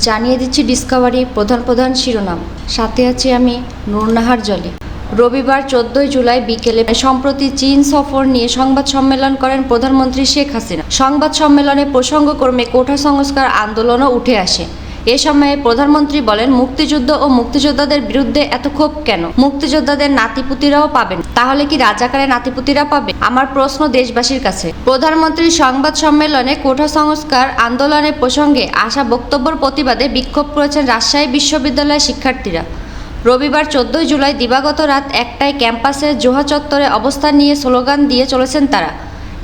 জানিয়ে দিচ্ছি ডিসকভারি প্রধান শিরোনাম, সাথে আছি আমি নূরনাহার জলি। রবিবার 14 জুলাই বিকেলে সম্প্রতি চীন সফর নিয়ে সংবাদ সম্মেলন করেন প্রধানমন্ত্রী শেখ হাসিনা। সংবাদ সম্মেলনে প্রসঙ্গক্রমে কোটা সংস্কার আন্দোলনও উঠে আসে। এ সময়ে প্রধানমন্ত্রী বলেন, মুক্তিযুদ্ধ ও মুক্তিযোদ্ধাদের বিরুদ্ধে এত ক্ষোভ কেন? মুক্তিযোদ্ধাদের নাতিপুতিরাও পাবেন, তাহলে কি রাজাকারের নাতিপুতিরা পাবে? আমার প্রশ্ন দেশবাসীর কাছে। প্রধানমন্ত্রীর সংবাদ সম্মেলনে কোটা সংস্কার আন্দোলনের প্রসঙ্গে আসা বক্তব্যের প্রতিবাদে বিক্ষোভ করেছেন রাজশাহী বিশ্ববিদ্যালয়ের শিক্ষার্থীরা। রবিবার 14 জুলাই দিবাগত রাত 1টায় ক্যাম্পাসের জোহা চত্বরে অবস্থান নিয়ে স্লোগান দিয়ে চলেছেন তারা।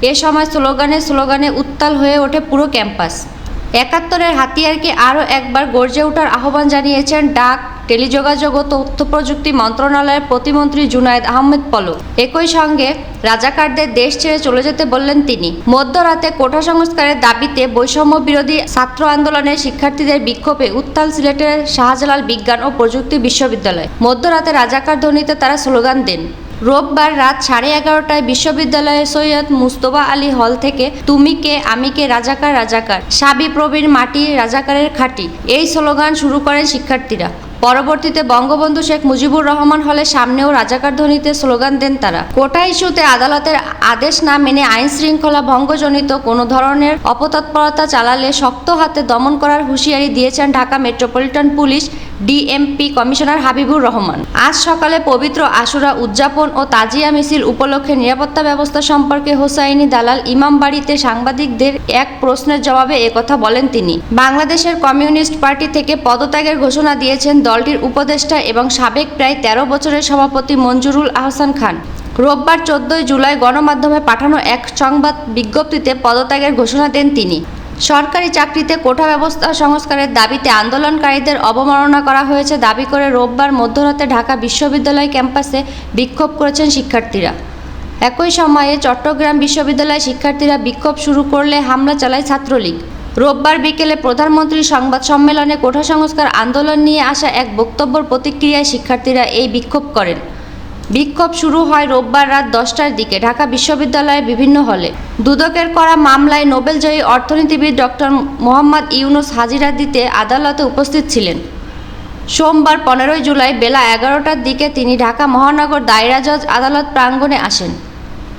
এ সময় স্লোগানে উত্তাল হয়ে ওঠে পুরো ক্যাম্পাস। 71-এর হাতিয়ারকে আরও একবার গর্জে ওঠার আহ্বান জানিয়েছেন ডাক, টেলিযোগাযোগ ও তথ্য প্রযুক্তি মন্ত্রণালয়ের প্রতিমন্ত্রী জুনায়েদ আহমেদ পলক। একই সঙ্গে রাজাকারদের দেশ ছেড়ে চলে যেতে বললেন তিনি। মধ্যরাতে কোটা সংস্কারের দাবিতে বৈষম্য বিরোধী ছাত্র আন্দোলনের শিক্ষার্থীদের বিক্ষোভে উত্তাল সিলেটের শাহজালাল বিজ্ঞান ও প্রযুক্তি বিশ্ববিদ্যালয়। মধ্যরাতে রাজাকার ধ্বনিতে তারা স্লোগান দেন। রোববার রাত 11:30টায় বিশ্ববিদ্যালয়ের সৈয়দ মুজতবা আলী হল থেকে তুমি কে আমি কে রাজাকার রাজাকার, সাবি প্রবীর মাটি রাজাকারের খাঁটি, এই স্লোগান শুরু করেন শিক্ষার্থীরা। পরবর্তীতে বঙ্গবন্ধু শেখ মুজিবুর রহমান হলের সামনেও রাজাকার ধ্বনিতে স্লোগান দেন তারা। কোটা ইস্যুতে আদালতের আদেশ না মেনে আইন শৃঙ্খলা ভঙ্গজনিত কোনো ধরনের অপতৎপরতা চালালে শক্ত হাতে দমন করার হুঁশিয়ারি দিয়েছেন Dhaka metropolitan police DMP commissioner Habibur Rahman. আজ সকালে পবিত্র আশুরা উদযাপন ও তাজিয়া মিছিল উপলক্ষে নিরাপত্তা ব্যবস্থা সম্পর্কে হোসাইনি দালাল ইমামবাড়িতে সাংবাদিকদের এক প্রশ্নের জবাবে একথা বলেন তিনি। বাংলাদেশের কমিউনিস্ট পার্টি থেকে পদত্যাগের ঘোষণা দিয়েছেন দলটির উপদেষ্টা এবং সাবেক প্রায় 13 বছরের সভাপতি মঞ্জুরুল আহসান খান। রোববার 14 জুলাই গণমাধ্যমে পাঠানো এক সংবাদ বিজ্ঞপ্তিতে পদত্যাগের ঘোষণা দেন তিনি। সরকারি চাকরিতে কোটা ব্যবস্থা সংস্কারের দাবিতে আন্দোলনকারীদের অবমাননা করা হয়েছে দাবি করে রোববার মধ্যরাতে ঢাকা বিশ্ববিদ্যালয় ক্যাম্পাসে বিক্ষোভ করেছেন শিক্ষার্থীরা। একই সময়ে চট্টগ্রাম বিশ্ববিদ্যালয়ের শিক্ষার্থীরা বিক্ষোভ শুরু করলে হামলা চালায় ছাত্রলীগ। রোববার বিকেলে প্রধানমন্ত্রীর সংবাদ সম্মেলনে কোটা সংস্কার আন্দোলন নিয়ে আসা এক বক্তব্যের প্রতিক্রিয়ায় শিক্ষার্থীরা এই বিক্ষোভ করেন। বিক্ষোভ শুরু হয় রোববার রাত 10টার দিকে ঢাকা বিশ্ববিদ্যালয়ের বিভিন্ন হলে। দুদকের করা মামলায় নোবেলজয়ী অর্থনীতিবিদ ডক্টর মোহাম্মদ ইউনুস হাজিরা দিতে আদালতে উপস্থিত ছিলেন। সোমবার 15 জুলাই বেলা 11টার দিকে তিনি ঢাকা মহানগর দায়রা জজ আদালত প্রাঙ্গণে আসেন।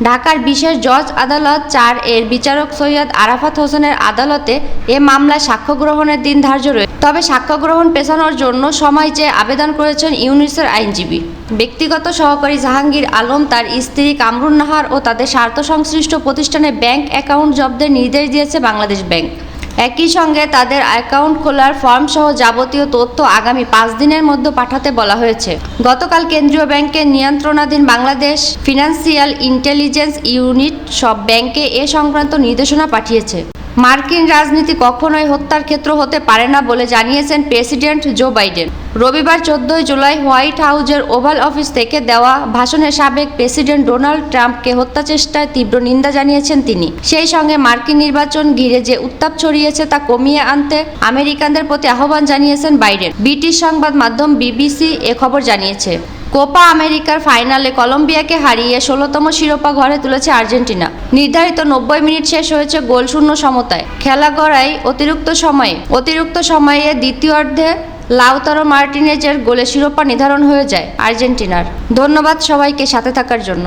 ঢাকার বিশেষ জজ আদালত 4-এর বিচারক সৈয়দ আরাফাত হোসেনের আদালতে এ মামলায় সাক্ষ্য গ্রহণের দিন ধার্য রয়েছে। তবে সাক্ষ্য গ্রহণ পেছানোর জন্য সময় চেয়ে আবেদন করেছেন ইউনুসের আইনজীবী। ব্যক্তিগত সহকারী জাহাঙ্গীর আলম, তার স্ত্রী কামরুন নাহার ও তাদের স্বার্থ সংশ্লিষ্ট প্রতিষ্ঠানে ব্যাংক অ্যাকাউন্ট জব্দের নির্দেশ দিয়েছে বাংলাদেশ ব্যাংক। একই সঙ্গে তাদের অ্যাকাউন্ট খোলার ফর্মসহ যাবতীয় তথ্য আগামী 5 দিনের মধ্যে পাঠাতে বলা হয়েছে। গতকাল কেন্দ্রীয় ব্যাংকের নিয়ন্ত্রণাধীন বাংলাদেশ ফিনান্সিয়াল ইন্টেলিজেন্স ইউনিট সব ব্যাংকে এ সংক্রান্ত নির্দেশনা পাঠিয়েছে। মার্কিন রাজনীতি কখনোই হত্যার ক্ষেত্র হতে পারে না বলে জানিয়েছেন প্রেসিডেন্ট জো বাইডেন। রবিবার 14 জুলাই হোয়াইট হাউজের ওভাল অফিস থেকে দেওয়া ভাষণে সাবেক প্রেসিডেন্ট ডোনাল্ড ট্রাম্পকে হত্যাচেষ্টায় তীব্র নিন্দা জানিয়েছেন তিনি। সেই সঙ্গে মার্কিন নির্বাচন ঘিরে যে উত্তাপ ছড়িয়েছে তা কমিয়ে আনতে আমেরিকানদের প্রতি আহ্বান জানিয়েছেন বাইডেন। ব্রিটিশ সংবাদ মাধ্যম বিবিসি এ খবর জানিয়েছে। কোপা আমেরিকার ফাইনালে কলম্বিয়াকে হারিয়ে 16তম শিরোপা ঘরে তুলেছে আর্জেন্টিনা। নির্ধারিত 90 মিনিট শেষ হয়েছে গোলশূন্য সমতায়। খেলা গড়ায় অতিরিক্ত সময়ে দ্বিতীয়ার্ধে লাউতারো মার্টিনেজের গোলে শিরোপা নির্ধারণ হয়ে যায় আর্জেন্টিনার। ধন্যবাদ সবাইকে সাথে থাকার জন্য।